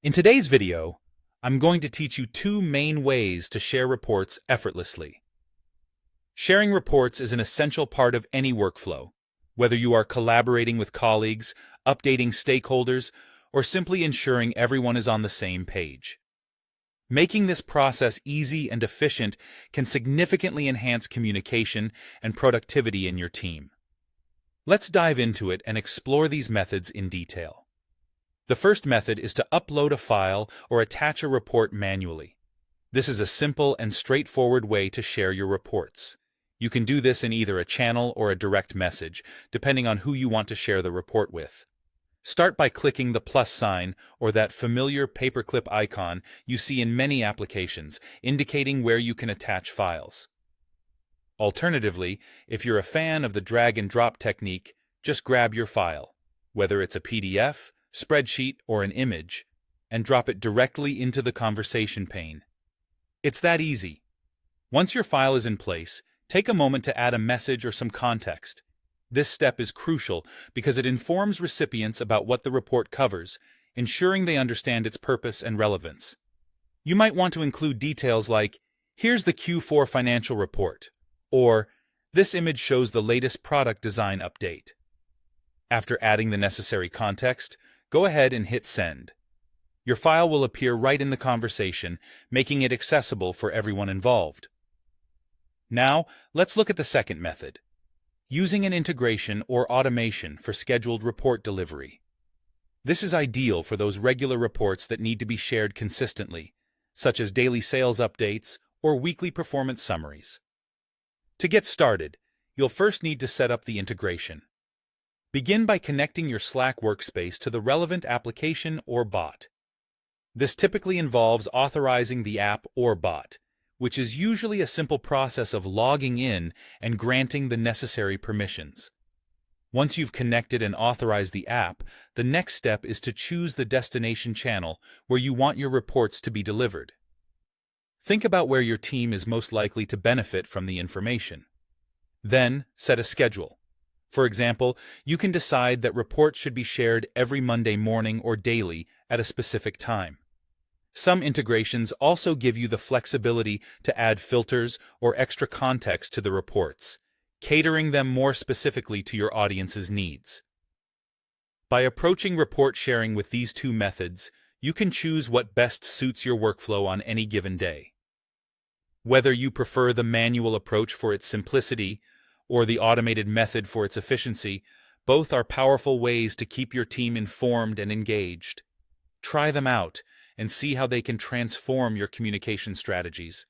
In today's video, I'm going to teach you two main ways to share reports effortlessly. Sharing reports is an essential part of any workflow, whether you are collaborating with colleagues, updating stakeholders, or simply ensuring everyone is on the same page. Making this process easy and efficient can significantly enhance communication and productivity in your team. Let's dive into it and explore these methods in detail. The first method is to upload a file or attach a report manually. This is a simple and straightforward way to share your reports. You can do this in either a channel or a direct message, depending on who you want to share the report with. Start by clicking the plus sign or that familiar paperclip icon you see in many applications, indicating where you can attach files. Alternatively, if you're a fan of the drag and drop technique, just grab your file, whether it's a PDF, spreadsheet, or an image, and drop it directly into the conversation pane. It's that easy. Once your file is in place, take a moment to add a message or some context. This step is crucial because it informs recipients about what the report covers, ensuring they understand its purpose and relevance. You might want to include details like, "Here's the Q4 financial report," or "This image shows the latest product design update." After adding the necessary context, go ahead and hit send. Your file will appear right in the conversation, making it accessible for everyone involved. Now, let's look at the second method, using an integration or automation for scheduled report delivery. This is ideal for those regular reports that need to be shared consistently, such as daily sales updates or weekly performance summaries. To get started, you'll first need to set up the integration. Begin by connecting your Slack workspace to the relevant application or bot. This typically involves authorizing the app or bot, which is usually a simple process of logging in and granting the necessary permissions. Once you've connected and authorized the app, the next step is to choose the destination channel where you want your reports to be delivered. Think about where your team is most likely to benefit from the information. Then, set a schedule. For example, you can decide that reports should be shared every Monday morning or daily at a specific time. Some integrations also give you the flexibility to add filters or extra context to the reports, catering them more specifically to your audience's needs. By approaching report sharing with these two methods, you can choose what best suits your workflow on any given day. Whether you prefer the manual approach for its simplicity or the automated method for its efficiency, both are powerful ways to keep your team informed and engaged. Try them out and see how they can transform your communication strategies.